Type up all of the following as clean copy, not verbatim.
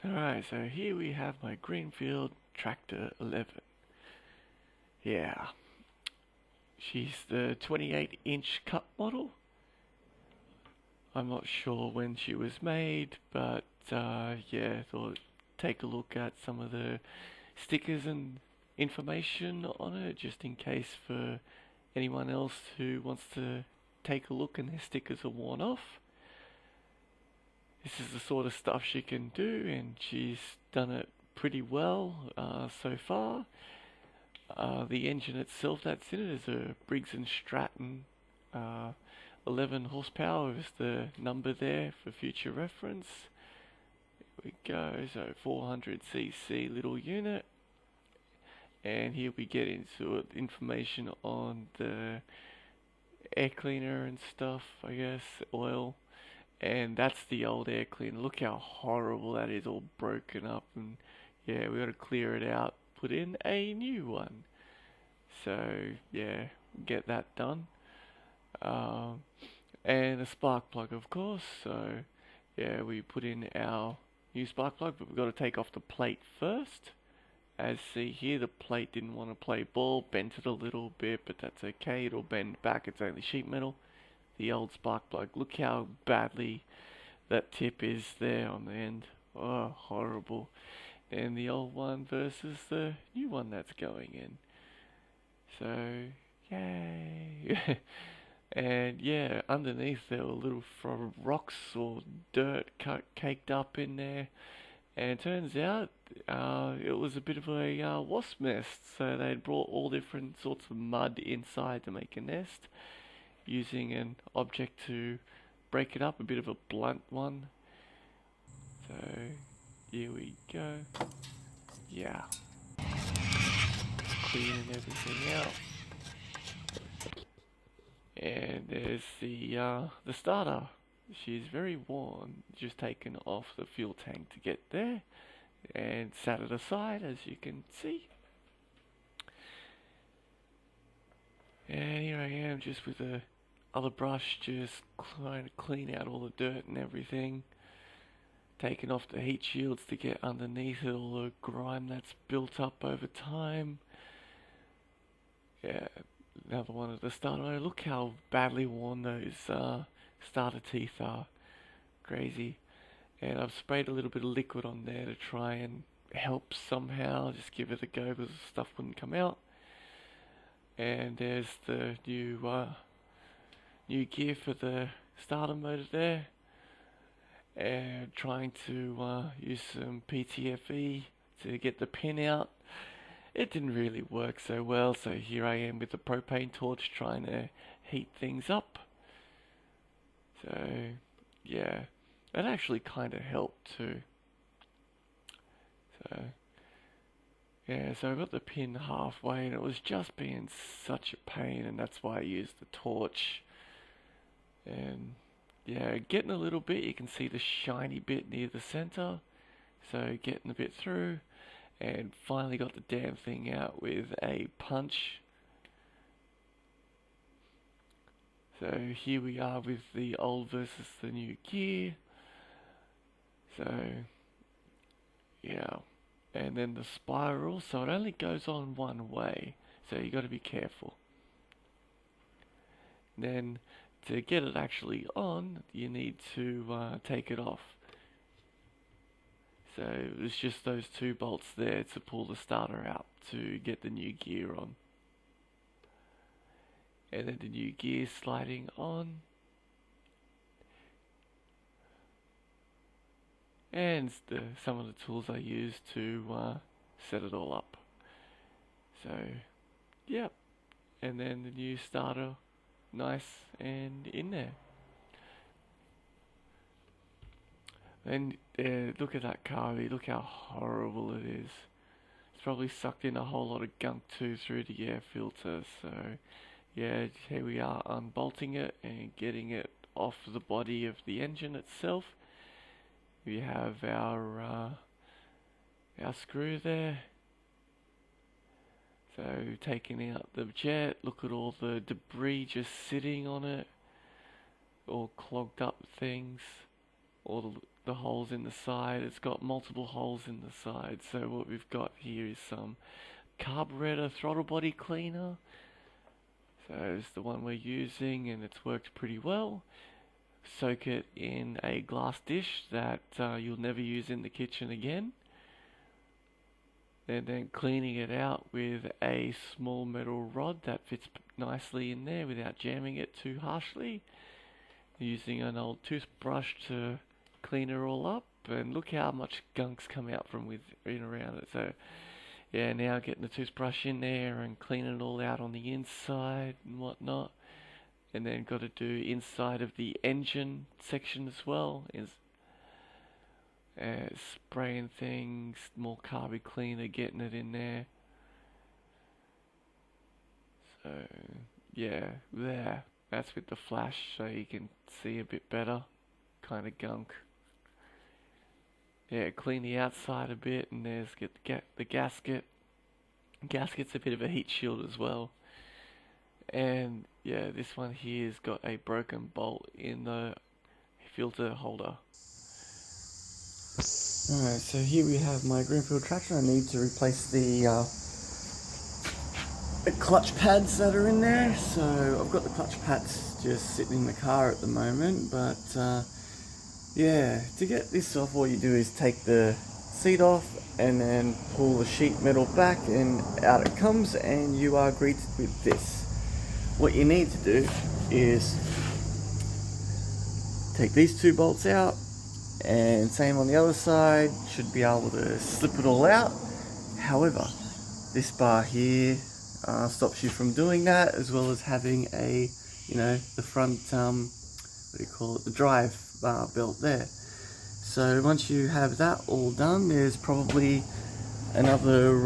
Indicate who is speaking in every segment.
Speaker 1: Alright, so here we have my Greenfield Tractor 11. Yeah, she's the 28-inch cup model. I'm not sure when she was made, but yeah, thought take a look at some of the stickers and information on it, just in case for anyone else who wants to take a look and their stickers are worn off. This is the sort of stuff she can do, and she's done it pretty well so far. The engine itself that's in it is a Briggs& Stratton 11 horsepower is the number there for future reference. Here we go, so 400cc little unit. And here we get into it, information on the air cleaner and stuff, I guess, oil. And that's the old air cleaner. Look how horrible that is, all broken up. And yeah, we got to clear it out, put in a new one. So yeah, get that done. And a spark plug, of course. So yeah, we put in our new spark plug, but we've got to take off the plate first. As see here, the plate didn't want to play ball, bent it a little bit, but that's okay. It'll bend back. It's only sheet metal. The old spark plug. Look how badly that tip is there on the end. Oh, horrible. And the old one versus the new one that's going in. So, yay. And yeah, underneath there were little rocks or dirt caked up in there. And it turns out it was a bit of a wasp nest. So they'd brought all different sorts of mud inside to make a nest, using an object to break it up, a bit of a blunt one. So here we go. Yeah, cleaning everything out. And there's the starter. She's very worn, just taken off the fuel tank to get there, and sat it aside, as you can see. And here I am, just with the other brush, just trying to clean out all the dirt and everything. Taking off the heat shields to get underneath it, all the grime that's built up over time. Yeah, another one of the starter. Look how badly worn those starter teeth are. Crazy. And I've sprayed a little bit of liquid on there to try and help somehow, just give it a go because stuff wouldn't come out. And there's the new gear for the starter motor there. And trying to use some PTFE to get the pin out. It didn't really work so well, so here I am with the propane torch trying to heat things up. So yeah, that actually kind of helped too. So yeah, so I got the pin halfway and it was just being such a pain, and that's why I used the torch. And yeah, getting a little bit, you can see the shiny bit near the center. So getting a bit through, and finally got the damn thing out with a punch. So here we are with the old versus the new gear. So yeah, and then the spiral, so it only goes on one way, so you got to be careful. Then to get it actually on, you need to take it off. So it's just those two bolts there to pull the starter out to get the new gear on. And then the new gear sliding on. And some of the tools I use to set it all up. So, yep. And then the new starter, nice and in there. And look at that carby, look how horrible it is. It's probably sucked in a whole lot of gunk too through the air filter. So yeah, here we are unbolting it and getting it off the body of the engine itself. We have our screw there. So taking out the jet, look at all the debris just sitting on it, all clogged up things. All the holes in the side. It's got multiple holes in the side. So what we've got here is some carburetor throttle body cleaner. So it's the one we're using, and it's worked pretty well. Soak it in a glass dish that you'll never use in the kitchen again. And then cleaning it out with a small metal rod that fits nicely in there without jamming it too harshly. Using an old toothbrush to clean it all up, and look how much gunk's come out from within around it. So yeah, now getting the toothbrush in there and cleaning it all out on the inside and whatnot. And then got to do inside of the engine section as well, is spraying things, more carby cleaner, getting it in there. So yeah, there. That's with the flash, so you can see a bit better. Kind of gunk. Yeah, clean the outside a bit, and there's the gasket. Gasket's a bit of a heat shield as well. And yeah, this one here's got a broken bolt in the filter holder. Alright, so here we have my Greenfield tractor. I need to replace the clutch pads that are in there. So I've got the clutch pads just sitting in the car at the moment, but yeah, to get this off, all you do is take the seat off and then pull the sheet metal back, and out it comes, and you are greeted with this. What you need to do is take these two bolts out, and same on the other side. Should be able to slip it all out. However, this bar here stops you from doing that, as well as having a, the front, what do you call it, the drive bar belt there. So once you have that all done, there's probably another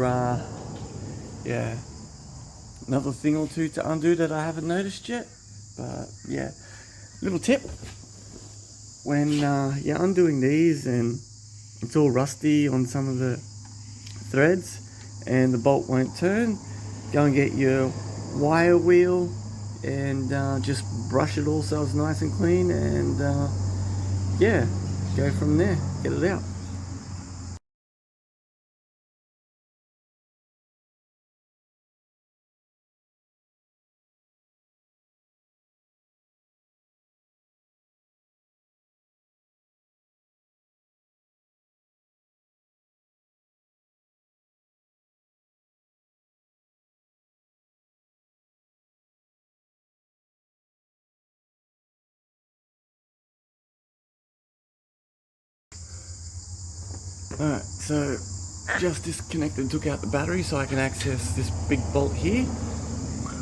Speaker 1: another thing or two to undo that I haven't noticed yet. But yeah, little tip, when you're undoing these and it's all rusty on some of the threads and the bolt won't turn, go and get your wire wheel and just brush it all so it's nice and clean, and yeah, go from there, get it out. Alright, so just disconnected, took out the battery so I can access this big bolt here,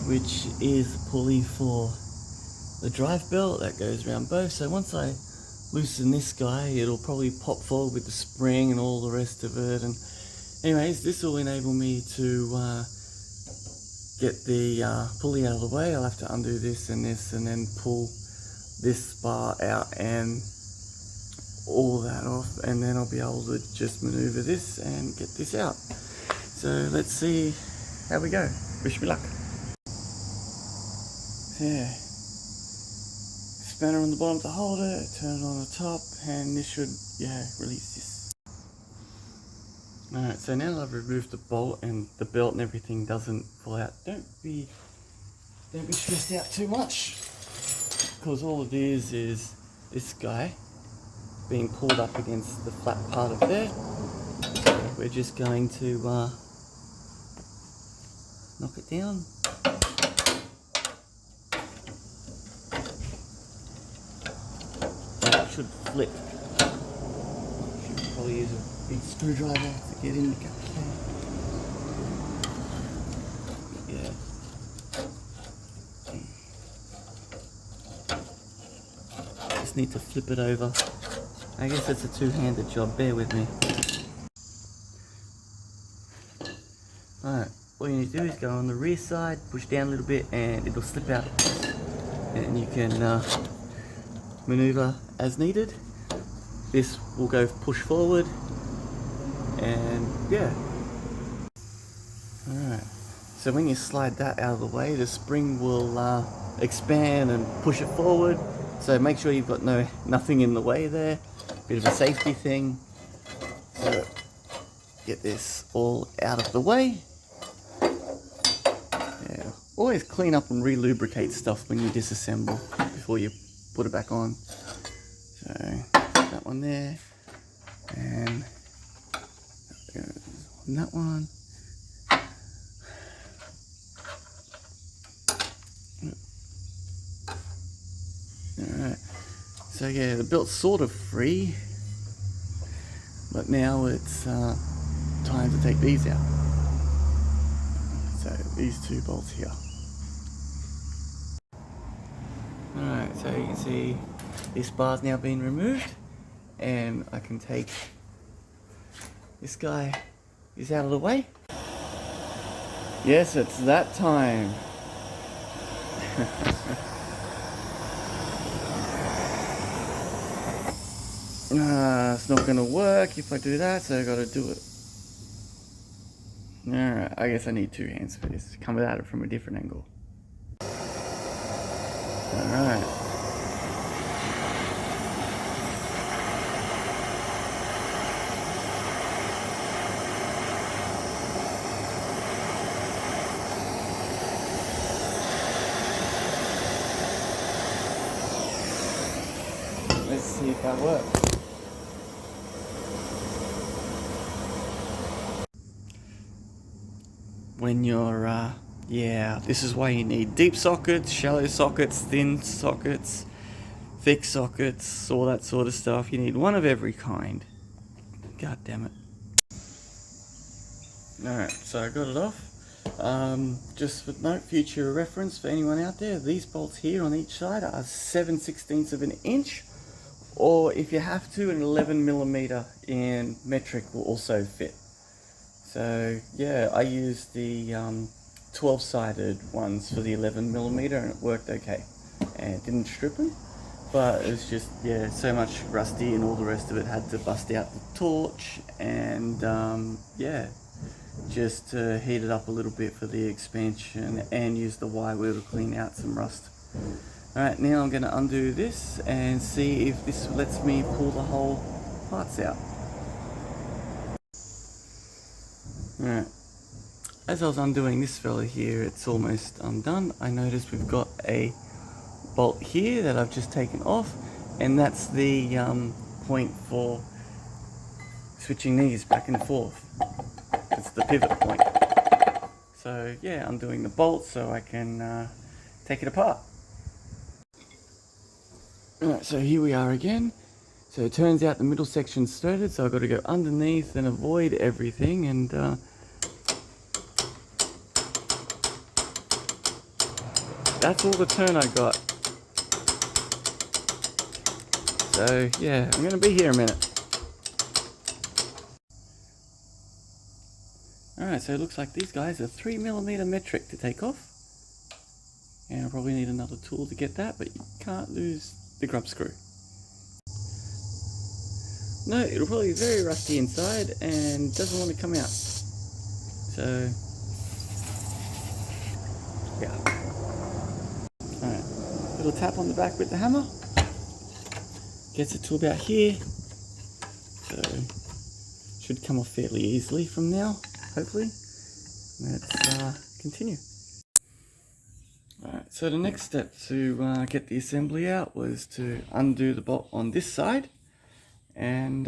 Speaker 1: which is the pulley for the drive belt that goes around both. So once I loosen this guy, it'll probably pop forward with the spring and all the rest of it. And anyways, this will enable me to get the pulley out of the way. I'll have to undo this and then pull this bar out and all that off, and then I'll be able to just maneuver this and get this out. So let's see how we go. Wish me luck. Yeah, spanner on the bottom to hold it, turn it on the top, and this should, release this. Alright, so now that I've removed the bolt and the belt and everything doesn't fall out, don't be stressed out too much, because all it is this guy being pulled up against the flat part of there. So we're just going to knock it down. That should flip. Should probably use a big screwdriver to get in the gap there. Yeah. Just need to flip it over. I guess it's a two-handed job, bear with me. Alright, all you need to do is go on the rear side, push down a little bit, and it'll slip out. And you can maneuver as needed. This will go push forward, and yeah. Alright, so when you slide that out of the way, the spring will expand and push it forward. So make sure you've got nothing in the way there.
Speaker 2: bit of a safety thing. So get this all out of the way. Yeah, always clean up and re-lubricate stuff when you disassemble before you put it back on. So that one there, and that one. Alright, so yeah, the belt's sort of free, but now it's time to take these out. So these two bolts here. Alright, so you can see this bar's now been removed, and I can take this guy is out of the way. Yes, it's that time. It's not going to work if I do that, so I got to do it. Alright, I guess I need two hands for this. Come at it from a different angle. Alright. Let's see if that works. When you're, yeah, this is why you need deep sockets, shallow sockets, thin sockets, thick sockets, all that sort of stuff. You need one of every kind. God damn it. Alright, so I got it off. Just for note, future reference for anyone out there, these bolts here on each side are 7/16 of an inch, or if you have to, an 11mm in metric will also fit. So yeah, I used the 12-sided ones for the 11mm and it worked okay. And it didn't strip them, but it was just, yeah, so much rusty and all the rest of it. Had to bust out the torch and yeah, just heat it up a little bit for the expansion and use the wire wheel to clean out some rust. Alright, now I'm going to undo this and see if this lets me pull the whole parts out. Alright, as I was undoing this fella here, it's almost undone. I noticed we've got a bolt here that I've just taken off, and that's the point for switching these back and forth. It's the pivot point. So yeah, undoing the bolt so I can take it apart. Alright, so here we are again. So it turns out the middle section's threaded, so I've got to go underneath and avoid everything, and that's all the turn I got. So yeah, I'm going to be here a minute. Alright, so it looks like these guys are 3mm metric to take off. And I'll probably need another tool to get that, but you can't lose the grub screw. No, it'll probably be very rusty inside and doesn't want to come out. So, yeah. Alright, little tap on the back with the hammer. Gets it to about here. So, should come off fairly easily from now, hopefully. Let's continue. Alright, so the next step to get the assembly out was to undo the bolt on this side. And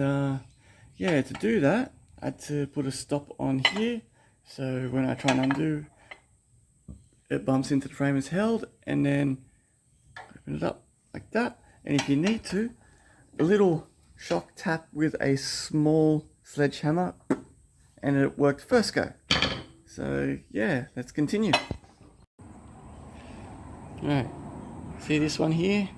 Speaker 2: yeah, to do that, I had to put a stop on here. So when I try and undo, it bumps into the frame as held, and then open it up like that. And if you need to, a little shock tap with a small sledgehammer, and it worked first go. So yeah, let's continue. Alright, see this one here?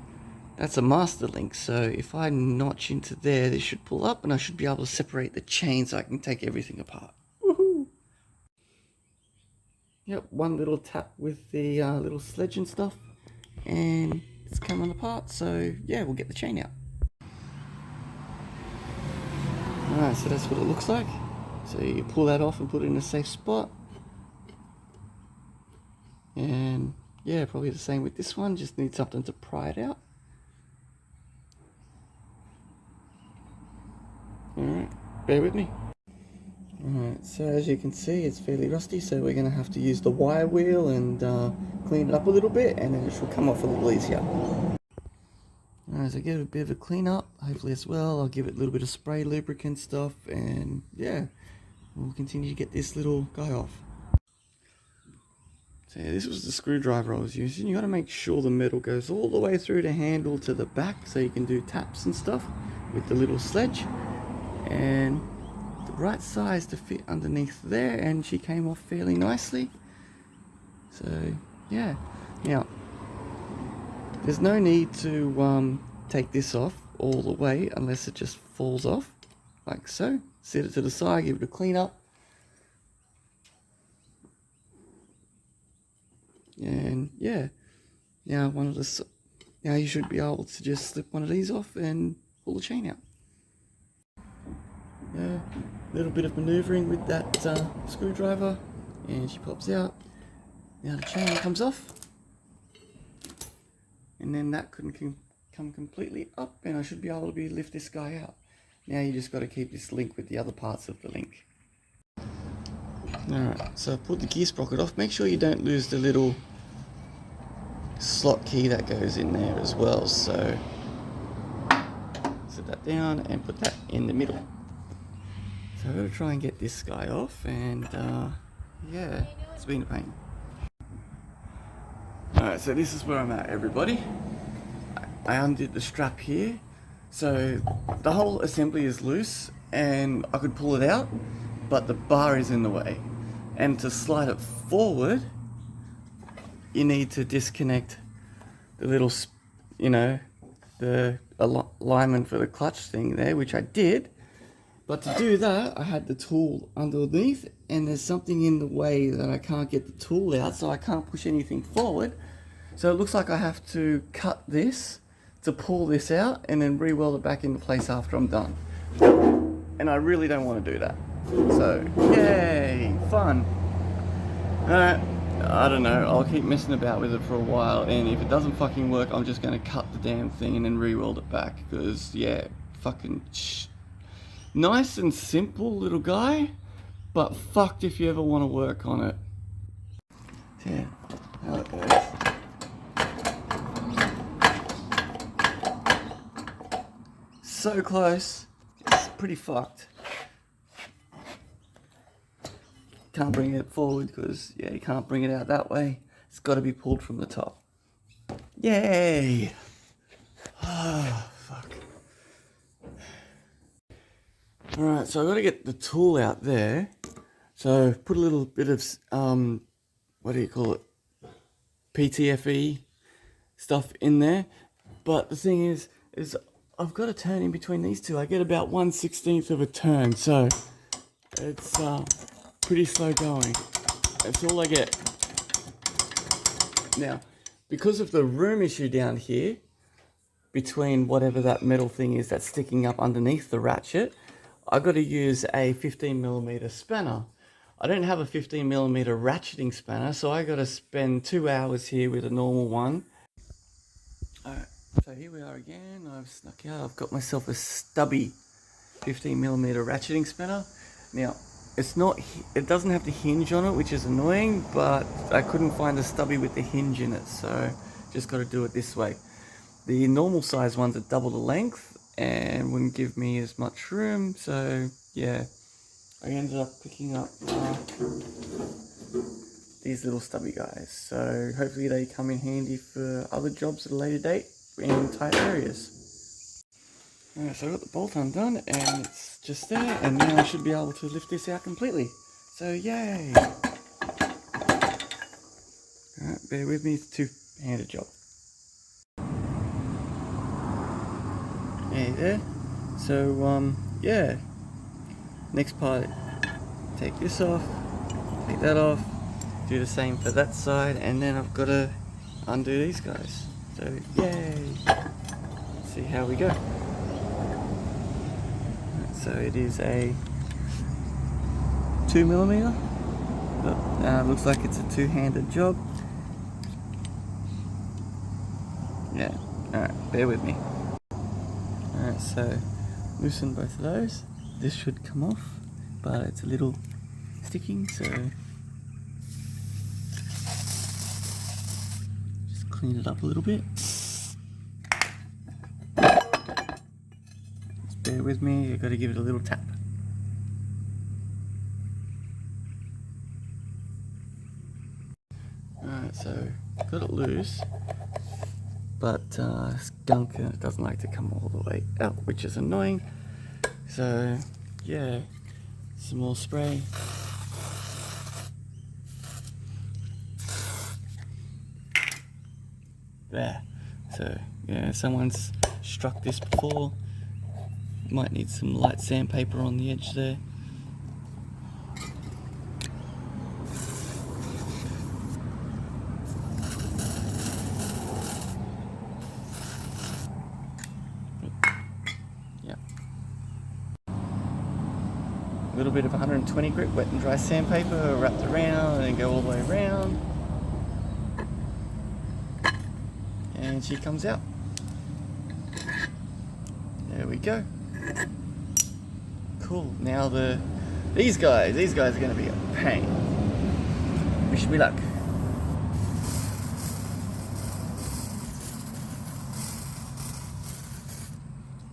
Speaker 2: That's a master link, so if I notch into there, this should pull up and I should be able to separate the chain so I can take everything apart. Woohoo! Yep, one little tap with the little sledge and stuff, and it's coming apart, so yeah, we'll get the chain out. Alright, so that's what it looks like. So you pull that off and put it in a safe spot. And yeah, probably the same with this one, just need something to pry it out. Alright, bear with me. Alright, so as you can see, it's fairly rusty, so we're going to have to use the wire wheel and clean it up a little bit, and then it should come off a little easier. Alright, so give it a bit of a clean up, hopefully as well. I'll give it a little bit of spray lubricant stuff, and yeah, we'll continue to get this little guy off. So yeah, this was the screwdriver I was using. You got to make sure the metal goes all the way through the handle to the back, so you can do taps and stuff with the little sledge, and the right size to fit underneath there, and she came off fairly nicely. So yeah, now there's no need to take this off all the way unless it just falls off like so. Set it to the side, give it a clean up, and yeah, now now you should be able to just slip one of these off and pull the chain out. A little bit of maneuvering with that screwdriver, and she pops out. Now the chain comes off, and then that can come completely up, and I should be able to lift this guy out. Now you just got to keep this link with the other parts of the link. Alright, so I've pulled the gear sprocket off. Make sure you don't lose the little slot key that goes in there as well. So set that down and put that in the middle. So I'm going to try and get this guy off, and yeah, it's been a pain. Alright, so this is where I'm at, everybody. I undid the strap here, so the whole assembly is loose and I could pull it out, but the bar is in the way. And to slide it forward, you need to disconnect the little, the alignment for the clutch thing there, which I did. But to do that, I had the tool underneath, and there's something in the way that I can't get the tool out, so I can't push anything forward. So it looks like I have to cut this to pull this out and then re-weld it back into place after I'm done. And I really don't want to do that. So, yay, fun. Alright, I don't know, I'll keep messing about with it for a while, and if it doesn't fucking work, I'm just going to cut the damn thing and then re-weld it back, because, yeah, fucking nice and simple little guy, but fucked if you ever want to work on it. Yeah, how it goes. So close, it's pretty fucked. Can't bring it forward because, yeah, you can't bring it out that way. It's got to be pulled from the top. Yay! Ah, fuck. Alright, so I've got to get the tool out there. So put a little bit of, what do you call it? PTFE stuff in there. But the thing is I've got to turn in between these two. I get about 1/16 of a turn, so it's pretty slow going. That's all I get. Now, because of the room issue down here, between whatever that metal thing is that's sticking up underneath the ratchet, I've got to use a 15mm spanner. I don't have a 15mm ratcheting spanner, so I got to spend 2 hours here with a normal one. Alright, so here we are again. I've snuck out. I've got myself a stubby 15mm ratcheting spanner. Now, it doesn't have the hinge on it, which is annoying, but I couldn't find a stubby with the hinge in it, so just got to do it this way. The normal size ones are double the length and wouldn't give me as much room, so yeah, I ended up picking up these little stubby guys. So hopefully they come in handy for other jobs at a later date in tight areas. Alright, so I got the bolt undone and it's just there, and now I should be able to lift this out completely. So yay! Alright, bear with me, it's a two-handed job. There. So yeah. Next part, take this off, take that off, do the same for that side, and then I've got to undo these guys. So yay! Let's see how we go. So it is a 2mm. Looks like it's a two-handed job. Yeah. Alright, bear with me. Alright, so loosen both of those. this should come off, but it's a little sticking, so just clean it up a little bit. Just bear with me, I've got to give it a little tap. Alright, so got it loose, but skunk doesn't like to come all the way out, which is annoying. So yeah, some more spray. There. So yeah, someone's struck this before. Might need some light sandpaper on the edge there. A little bit of 120 grit wet and dry sandpaper wrapped around and then go all the way around, and she comes out. There we go. Cool. Now these guys are going to be a pain. Wish me luck.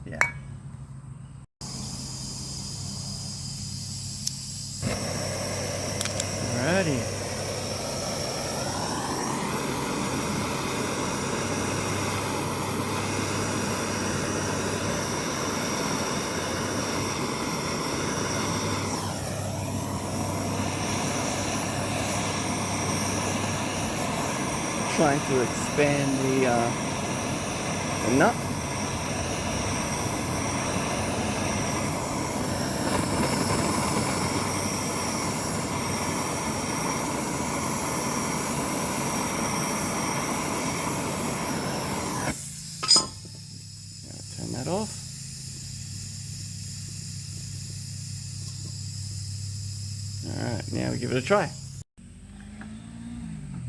Speaker 2: Yeah. Alrighty. Trying to expand the nut. Turn that off. Alright, now we give it a try.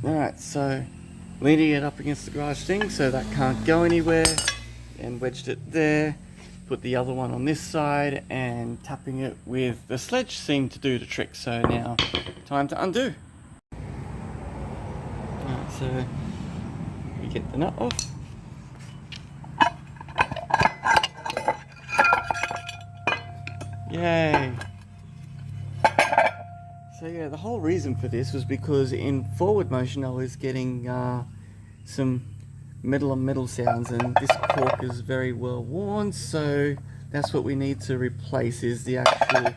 Speaker 2: Alright, so leaning it up against the garage thing so that can't go anywhere, and wedged it there. Put the other one on this side, and tapping it with the sledge seemed to do the trick. So now time to undo. Alright, so we get the nut off. Yay! So yeah, the whole reason for this was because in forward motion I was getting some metal on metal sounds, and this cork is very well worn, so that's what we need to replace, is the actual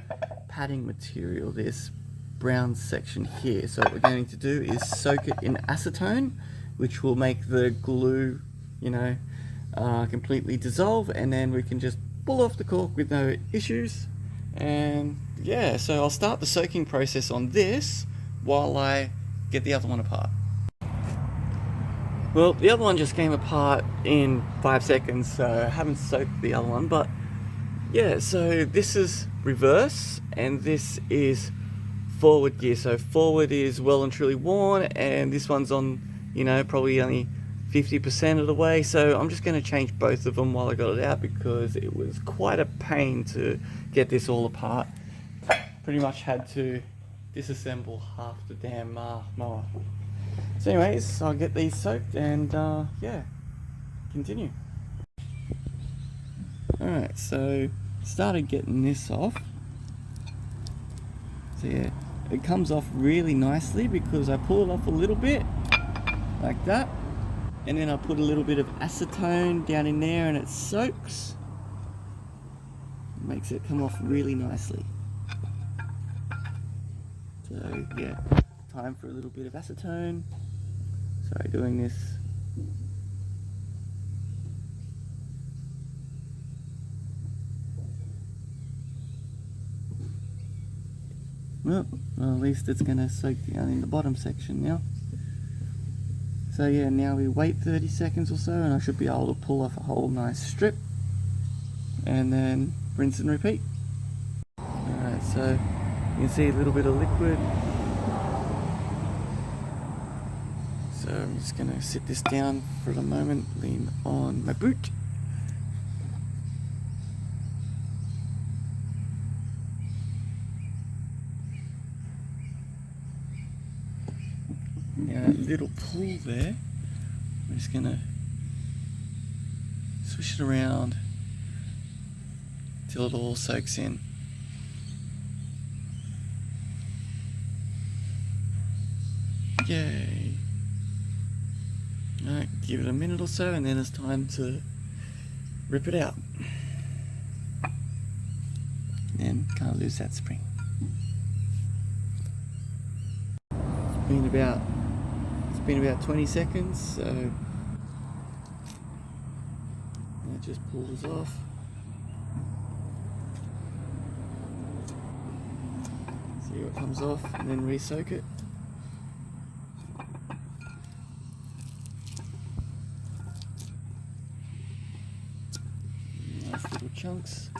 Speaker 2: padding material, this brown section here. So what we're going to do is soak it in acetone, which will make the glue, you know, completely dissolve, and then we can just pull off the cork with no issues. And yeah, so I'll start the soaking process on this while I get the other one apart. Well, the other one just came apart in 5 seconds, so I haven't soaked the other one, but yeah, so this is reverse and this is forward gear. So forward is well and truly worn, and this one's on, you know, probably only 50% of the way. So I'm just going to change both of them while I got it out, because it was quite a pain to get this all apart. Pretty much had to disassemble half the damn mower. So anyways, I'll get these soaked and yeah, continue. Alright, so started getting this off. So yeah, it comes off really nicely because I pull it off a little bit like that, and then I put a little bit of acetone down in there and it soaks. It makes it come off really nicely. So yeah, time for a little bit of acetone. Sorry, doing this. Well, at least it's going to soak down in the bottom section now. So yeah, now we wait 30 seconds or so and I should be able to pull off a whole nice strip, and then rinse and repeat. Alright, so you can see a little bit of liquid. So I'm just going to sit this down for a moment, lean on my boot. Now that little pull there, I'm just gonna swish it around till it all soaks in. Yay! Alright, give it a minute or so and then it's time to rip it out. And can't lose that spring. It's been about 20 seconds, so that just pulls off. See what comes off and then re-soak it. Nice little chunks.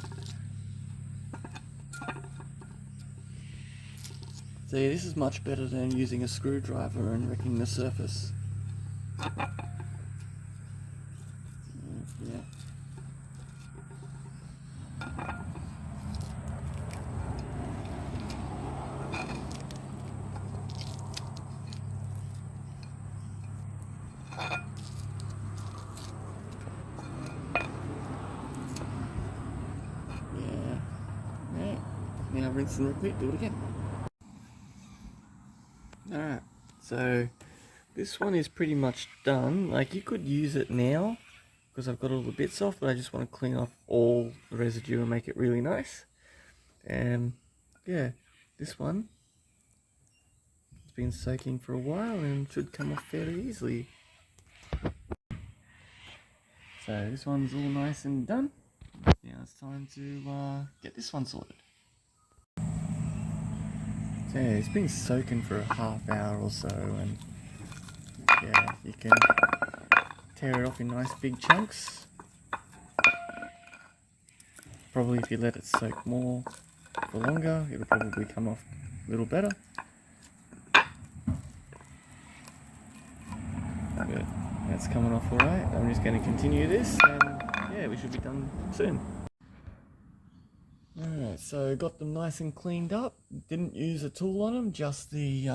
Speaker 2: So yeah, this is much better than using a screwdriver and wrecking the surface. Yeah. Yeah. Now rinse and repeat, do it again. Alright, so this one is pretty much done. Like, you could use it now because I've got all the bits off, but I just want to clean off all the residue and make it really nice. And yeah, this one has been soaking for a while and should come off fairly easily. So this one's all nice and done. Now it's time to get this one sorted. So yeah, it's been soaking for a half hour or so, and yeah, you can tear it off in nice big chunks. Probably if you let it soak more for longer, it'll probably come off a little better. Good. That's coming off alright. I'm just going to continue this, and yeah, we should be done soon. Alright, so got them nice and cleaned up. Didn't use a tool on them, just the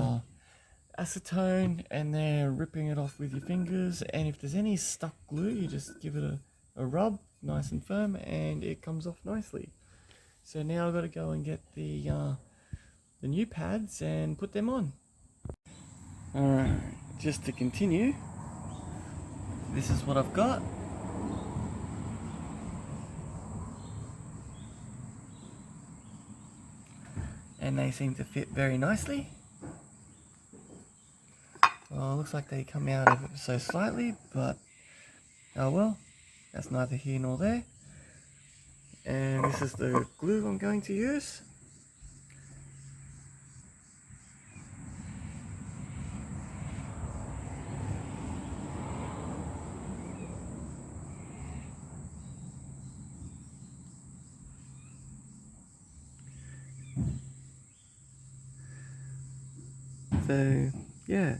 Speaker 2: acetone, and then ripping it off with your fingers. And if there's any stuck glue, you just give it a rub, nice and firm, and it comes off nicely. So now I've got to go and get the new pads and put them on. Alright, just to continue, this is what I've got. And they seem to fit very nicely. Well, looks like they come out ever so slightly, but oh well, that's neither here nor there. And this is the glue I'm going to use. So, yeah.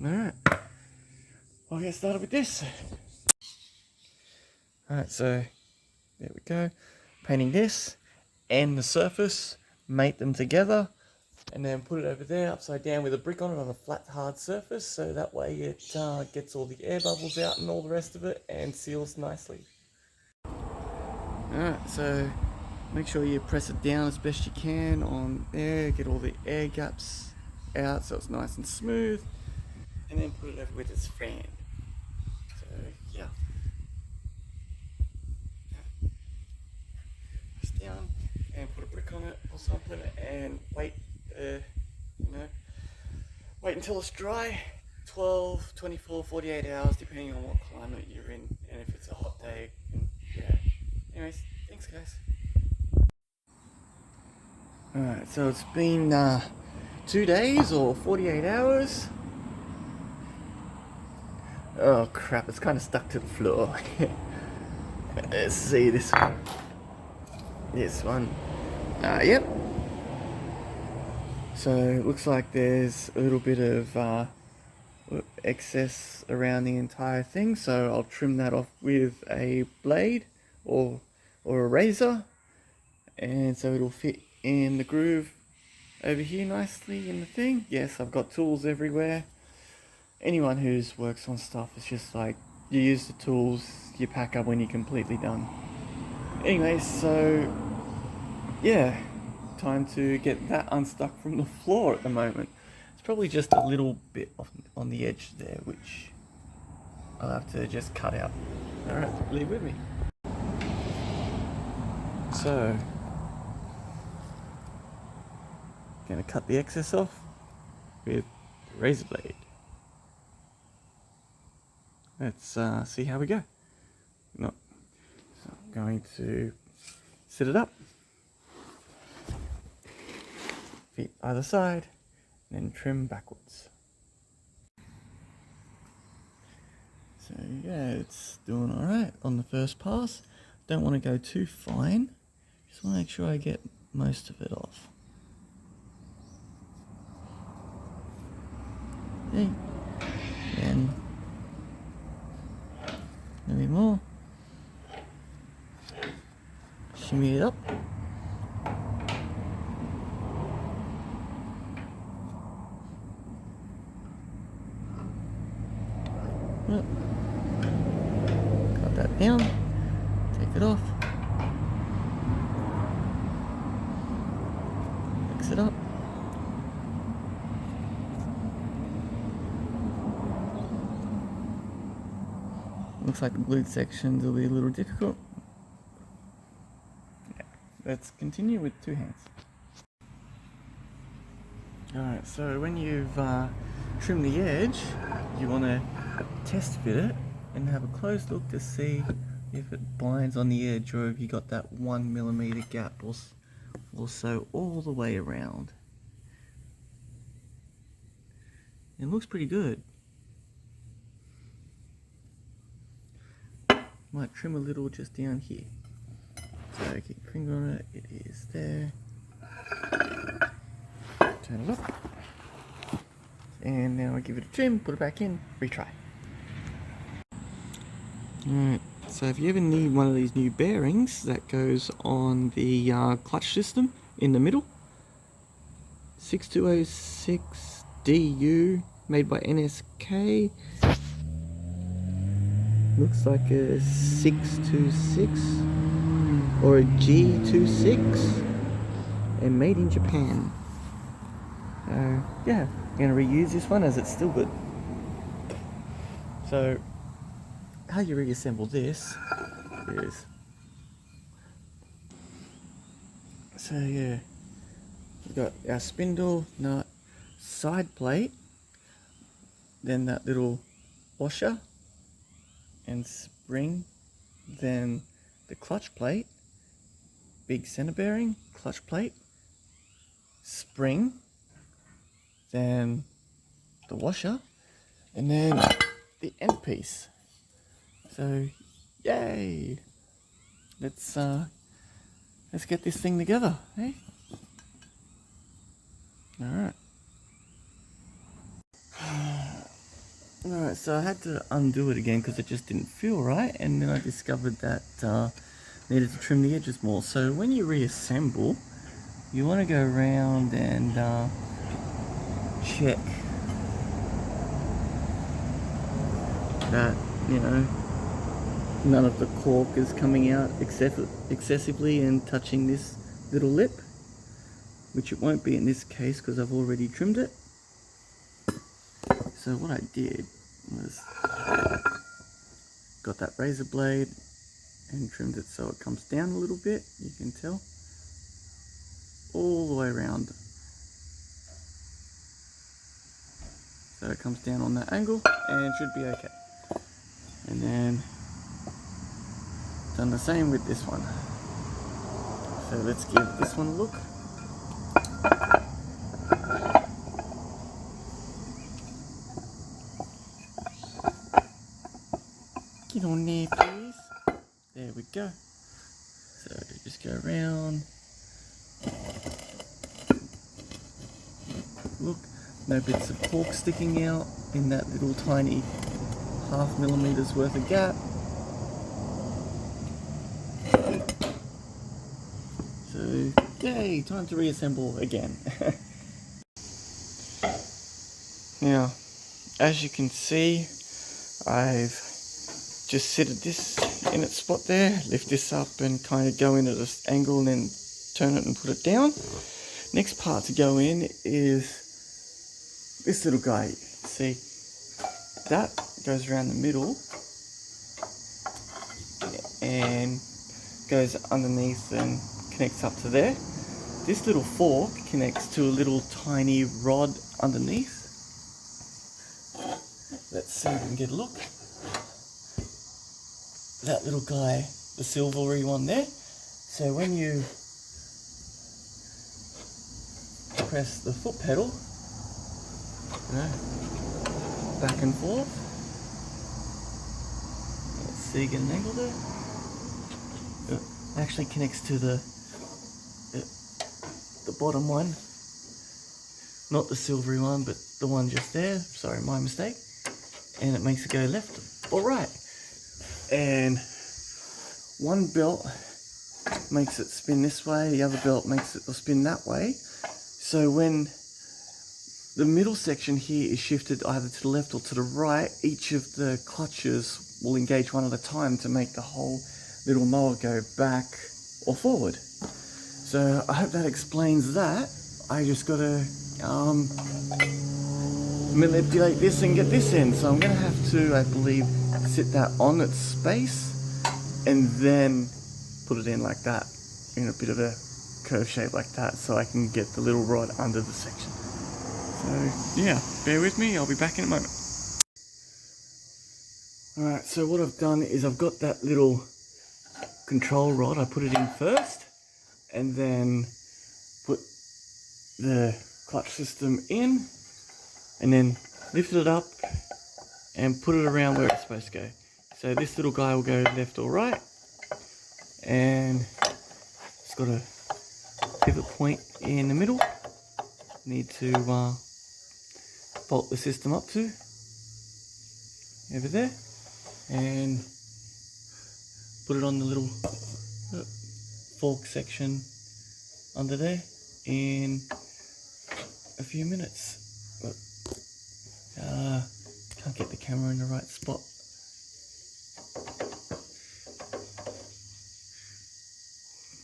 Speaker 2: Alright. I'll get started with this. Alright, so there we go. Painting this and the surface, mate them together, and then put it over there upside down with a brick on it on a flat hard surface, so that way it gets all the air bubbles out and all the rest of it and seals nicely. Alright, so make sure you press it down as best you can on there, get all the air gaps out so it's nice and smooth, and then put it over with its fan. So yeah. Press down and put a brick on it or something and wait, wait until it's dry. 12, 24, 48 hours depending on what climate you're in and if it's a hot day. And yeah. Anyways, thanks guys. Alright, so it's been 2 days or 48 hours. Oh crap, it's kind of stuck to the floor. Let's see this one. This one. Yep. So it looks like there's a little bit of excess around the entire thing, so I'll trim that off with a blade or a razor, and so it'll fit in the groove over here nicely in the thing. Yes, I've got tools everywhere. Anyone who's works on stuff, it's just like you use the tools, you pack up when you're completely done. Anyway, so yeah, time to get that unstuck from the floor at the moment. It's probably just a little bit on the edge there, which I'll have to just cut out. Alright, leave with me. So, gonna cut the excess off with the razor blade. Let's see how we go. No. So I'm going to set it up, feet either side, and then trim backwards. So yeah, it's doing alright on the first pass. Don't want to go too fine, just want to make sure I get most of it off. Okay, then a bit more. Shimmy it up. Yep. Cut that down. Take it off. Mix it up. Looks like the glued sections will be a little difficult. Yeah. Let's continue with two hands. Alright, so when you've trimmed the edge, you want to test fit it and have a close look to see if it binds on the edge or if you got that 1mm gap or so all the way around. It looks pretty good. Might trim a little just down here. So keep your finger on it, it is there. Turn it up. And now I give it a trim, put it back in, retry. Alright, so if you ever need one of these new bearings that goes on the clutch system in the middle, 6206 DU, made by NSK. Looks like a 626 or a G26 and made in Japan. Yeah, I'm going to reuse this one as it's still good. So how you reassemble this is, so yeah, we've got our spindle, nut, side plate, then that little washer and spring, then the clutch plate, big center bearing, clutch plate, spring, then the washer, and then the end piece. So yay, let's get this thing together, hey? Alright. Alright, so I had to undo it again because it just didn't feel right, and then I discovered that needed to trim the edges more. So when you reassemble, you want to go around and check that, you know, none of the cork is coming out excessively and touching this little lip, which it won't be in this case because I've already trimmed it. So what I did was got that razor blade and trimmed it so it comes down a little bit, you can tell, all the way around. So it comes down on that angle and should be okay. And then done the same with this one. So let's give this one a look. Get on there, please. There we go. So just go around. Look, No bits of cork sticking out in that little tiny 0.5 millimeters worth of gap. So, yay, time to reassemble again. Now, as you can see, I've just sit at this in its spot there, lift this up and kind of go in at this angle and then turn it and put it down. Next part to go in is this little guy. See, that goes around the middle and goes underneath and connects up to there. This little fork connects to a little tiny rod underneath. Let's see if we can get a look. That little guy, the silvery one there. So when you press the foot pedal, you know, back and forth. Let's see, get an angle there. It actually connects to the bottom one, not the silvery one, but the one just there. Sorry, my mistake. And it makes it go left or right. And one belt makes it spin this way, the other belt makes it spin that way. So when the middle section here is shifted either to the left or to the right, each of the clutches will engage one at a time to make the whole little mower go back or forward. So I hope that explains that. I just got to manipulate this and get this in. So I'm going to have to, I believe, sit that on its space and then put it in like that, in a bit of a curve shape like that, so I can get the little rod under the section. So yeah, bear with me, I'll be back in a moment. Alright, so what I've done is I've got that little control rod, I put it in first and then put the clutch system in and then lifted it up and put it around where it's supposed to go. So this little guy will go left or right, and it's got a pivot point in the middle. Need to bolt the system up to over there and put it on the little fork section under there in a few minutes. Can't get the camera in the right spot.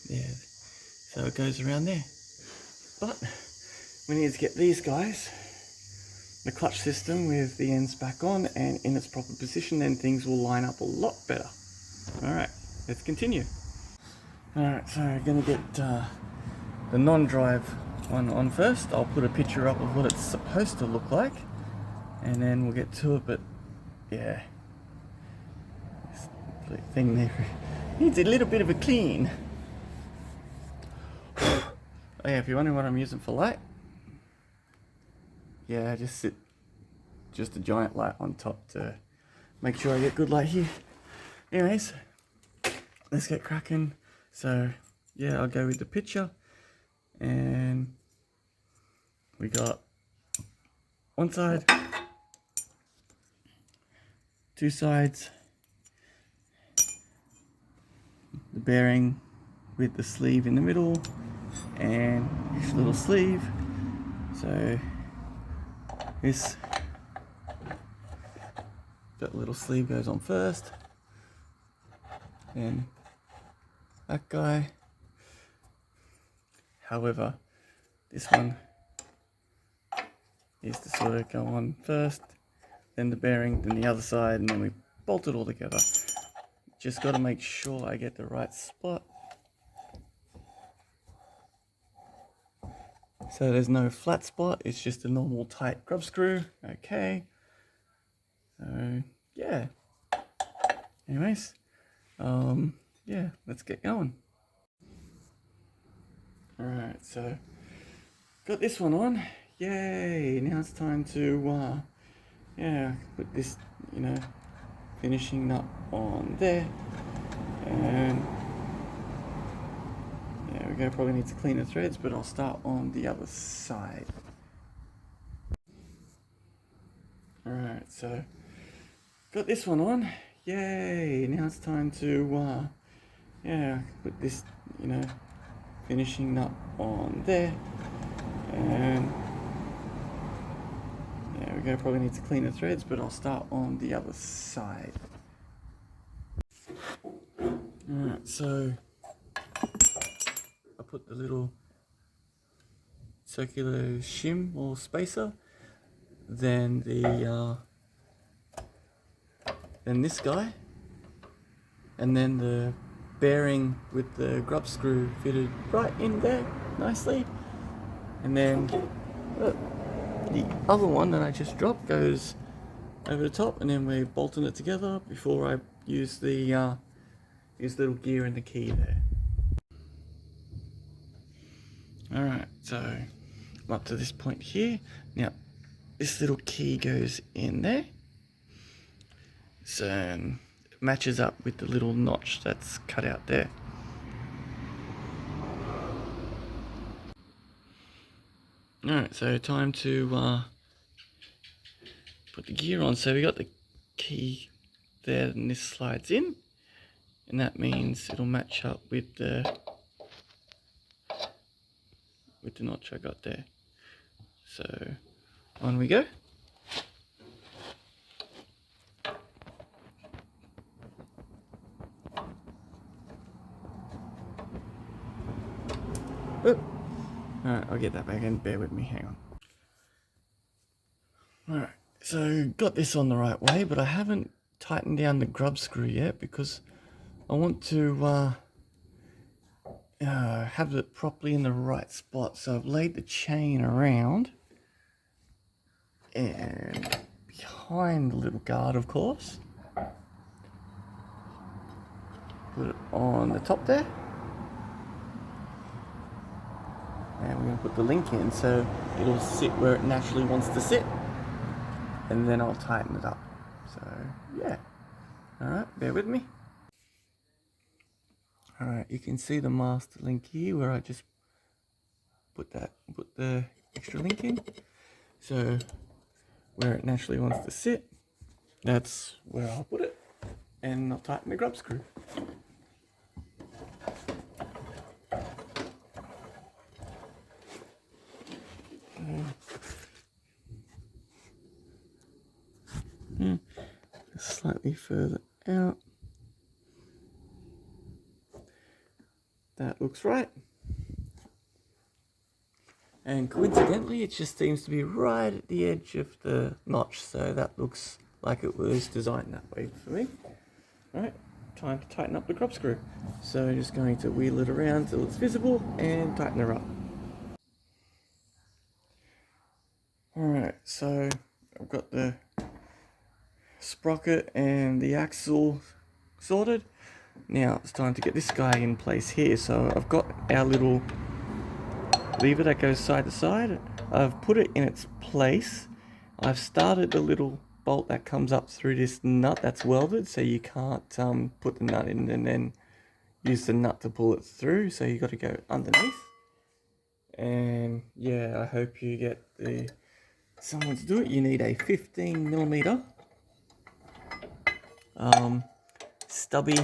Speaker 2: Yeah, so it goes around there. But we need to get these guys, the clutch system with the ends back on and in its proper position, then things will line up a lot better. Alright, let's continue. Alright, so I'm going to get the non-drive one on first. I'll put a picture up of what it's supposed to look like and then we'll get to it, but yeah, this thing there needs a little bit of a clean. Oh yeah, if you're wondering what I'm using for light, yeah, just a giant light on top to make sure I get good light here. Anyways, let's get cracking. So yeah, I'll go with the picture, and we got one side, two sides, the bearing with the sleeve in the middle and this little sleeve. So that little sleeve goes on first, then that guy. However, this one is to sort of go on first, then the bearing, then the other side, and then we bolt it all together. Just got to make sure I get the right spot. So there's no flat spot, it's just a normal tight grub screw. Okay. So yeah. Anyways, yeah, let's get going. Alright, so got this one on. Yay! Now it's time to yeah, put this, finishing up on there. And there we go, probably need to clean the threads, but I'll start on the other side. so got this one on. Yay! Now it's time to put this, finishing nut on there, and there we go. Probably need to clean the threads, but I'll start on the other side. Alright, so I put the little circular shim or spacer, then then this guy, and then the bearing with the grub screw fitted right in there nicely, and then the other one that I just dropped goes over the top, and then we're bolting it together before I use the little gear and the key there. Alright, so I'm up to this point here. Now this little key goes in there, so it matches up with the little notch that's cut out there. Alright, so time to put the gear on. So we got the key there, and this slides in, and that means it'll match up with the notch I got there. So on we go. Alright, I'll get that back in. Bear with me, hang on. Alright, so got this on the right way, but I haven't tightened down the grub screw yet because I want to have it properly in the right spot. So I've laid the chain around and behind the little guard, of course. Put it on the top there. And we're going to put the link in so it'll sit where it naturally wants to sit. And then I'll tighten it up. So, yeah. Alright, bear with me. Alright, you can see the master link here where I just put the extra link in. So, where it naturally wants to sit, that's where I'll put it. And I'll tighten the grub screw. Slightly further out. That looks right. And coincidentally, it just seems to be right at the edge of the notch, so that looks like it was designed that way for me. Alright, time to tighten up the grub screw. So just going to wheel it around till it's visible and tighten her up. Alright, so I've got the sprocket and the axle sorted. Now it's time to get this guy in place here. So I've got our little lever that goes side to side. I've put it in its place. I've started the little bolt that comes up through this nut that's welded, so you can't put the nut in and then use the nut to pull it through, so you got to go underneath. And yeah, I hope you get someone to do it. You need a 15mm stubby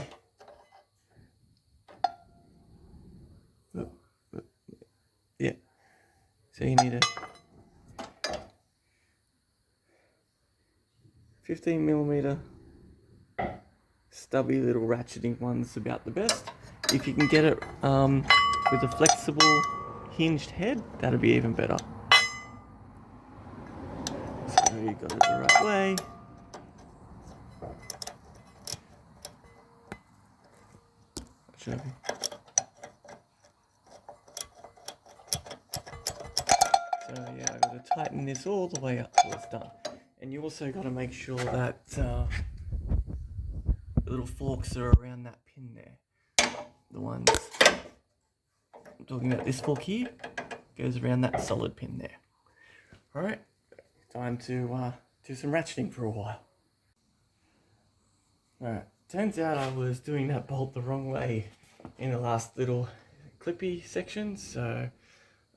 Speaker 2: so you need a 15mm stubby little ratcheting one's about the best. If you can get it with a flexible hinged head, that'll be even better. So you got it the right way. So yeah, I've got to tighten this all the way up till it's done. And you also got to make sure that the little forks are around that pin there. The ones I'm talking about, this fork here goes around that solid pin there. Alright, time to do some ratcheting for a while. Alright, turns out I was doing that bolt the wrong way in the last little clippy section, so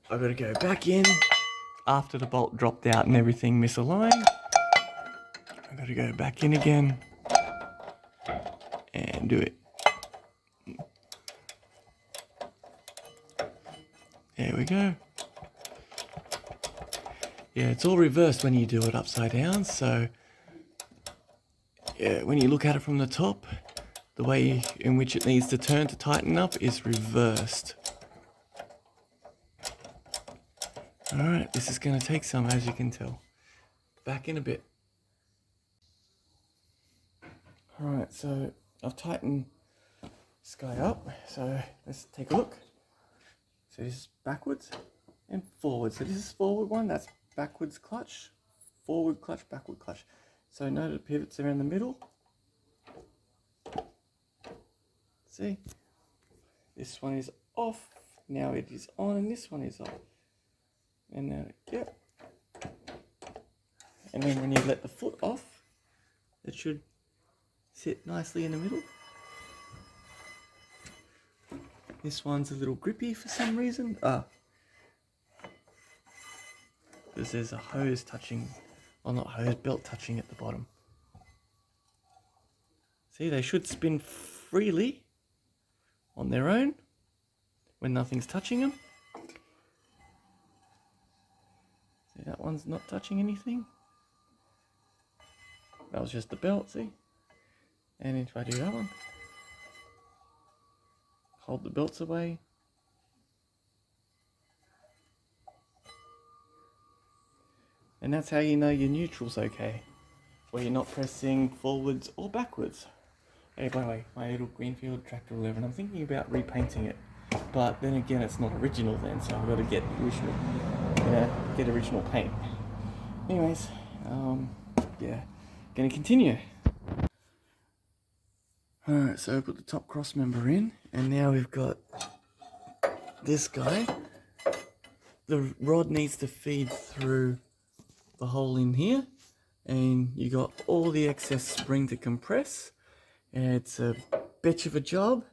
Speaker 2: I've got to go back in after the bolt dropped out and everything misaligned.
Speaker 1: I've got to go back in again and do it. There we go. Yeah, it's all reversed when you do it upside down, so yeah, when you look at it from the top, the way in which it needs to turn to tighten up is reversed. Alright, this is going to take some, as you can tell. Back in a bit. Alright, so I've tightened this guy up, so let's take a look. So this is backwards and forward. So this is forward one, that's backwards clutch, forward clutch, backward clutch. So note the pivots around the middle. See? This one is off, now it is on, and this one is off. And now, yep. And then when you let the foot off, it should sit nicely in the middle. This one's a little grippy for some reason. Because there's a hose touching, well not hose, belt touching at the bottom. See, they should spin freely on their own when nothing's touching them. See, that one's not touching anything. That was just the belt, see? And if I do that one, hold the belts away. And that's how you know your neutral's okay, where you're not pressing forwards or backwards. Hey, by the way, my little Greenfield Tractor 11, I'm thinking about repainting it. But then again, it's not original then, so I've got to get original, get original paint. Anyways, yeah, gonna continue. Alright, so I put the top cross member in, and now we've got this guy. The rod needs to feed through the hole in here, and you got all the excess spring to compress. And it's a bitch of a job,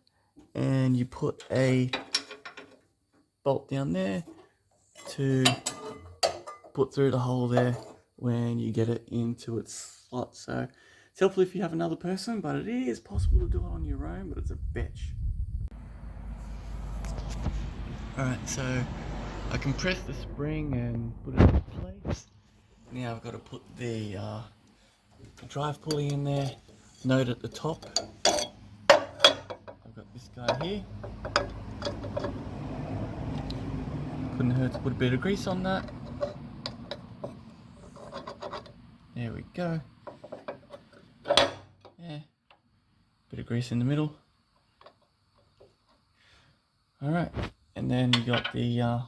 Speaker 1: and you put a bolt down there to put through the hole there when you get it into its slot. So it's helpful if you have another person, but it is possible to do it on your own, but it's a bitch. Alright, so I compressed the spring and put it in place. Now I've got to put the drive pulley in there. Note at the top, I've got this guy here. Couldn't hurt to put a bit of grease on that. There we go. Yeah, bit of grease in the middle. Alright, and then you got the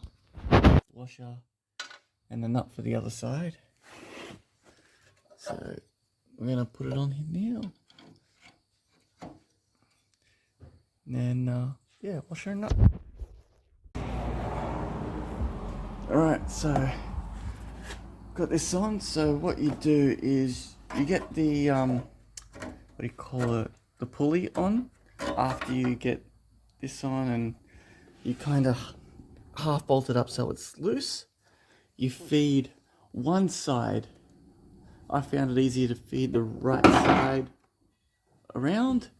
Speaker 1: washer and the nut for the other side. So we're going to put it on here now. And then, yeah, washer and nut. Alright, so got this on. So what you do is you get the, what do you call it, the pulley on after you get this on, and you kind of half bolt it up so it's loose. You feed one side. I found it easier to feed the right side around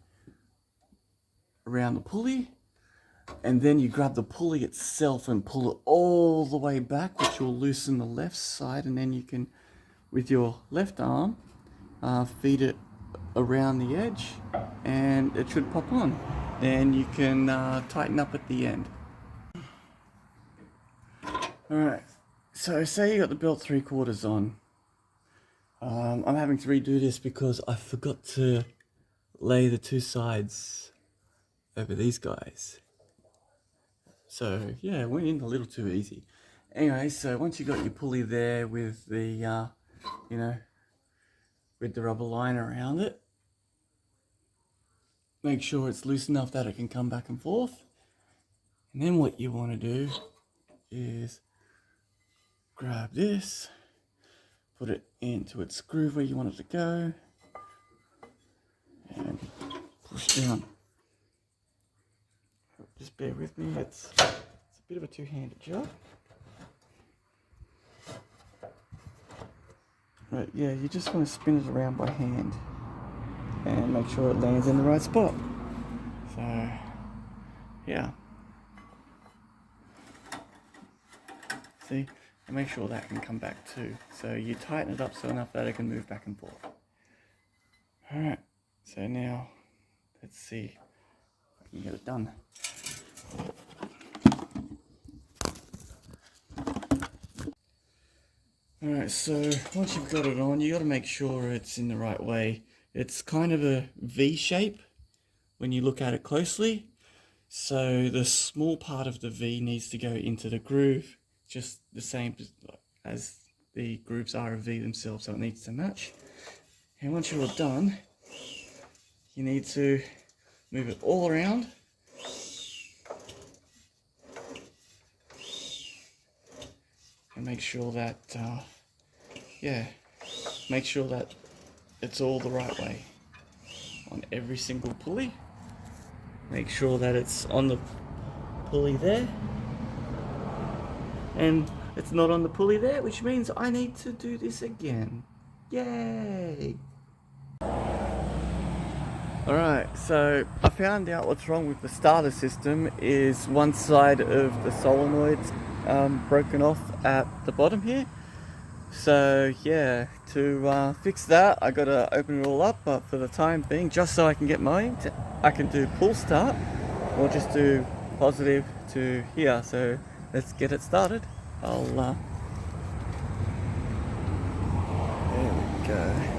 Speaker 1: the pulley, and then you grab the pulley itself and pull it all the way back, which will loosen the left side, and then you can, with your left arm, feed it around the edge, and it should pop on. Then you can tighten up at the end. Alright, so say you got the belt 3/4 on. I'm having to redo this because I forgot to lay the two sides over these guys. So yeah, it went in a little too easy. Anyway, so once you got your pulley there with the, with the rubber line around it, make sure it's loose enough that it can come back and forth. And then what you want to do is grab this, put it into its groove where you want it to go, and push down. Just bear with me, it's a bit of a two-handed job.
Speaker 2: But yeah, you just want to spin it around by hand and make sure it lands in the right spot. So yeah, see, and make sure that can come back too. So you tighten it up so enough that it can move back and forth. Alright, so now let's see if I can get it done. Alright, so once you've got it on, you got to make sure it's in the right way. It's kind of a V shape when you look at it closely. So the small part of the V needs to go into the groove, just the same as the grooves are of V themselves, so it needs to match. And once you're all done, you need to move it all around. And make sure that, make sure that it's all the right way on every single pulley. Make sure that it's on the pulley there, and it's not on the pulley there, which means I need to do this again. Yay! Alright, so I found out what's wrong with the starter system is one side of the solenoid's broken off at the bottom here. So yeah, to fix that I gotta open it all up, but for the time being, just so I can get mowing, I can do pull start or just do positive to here. So let's get it started. There we go.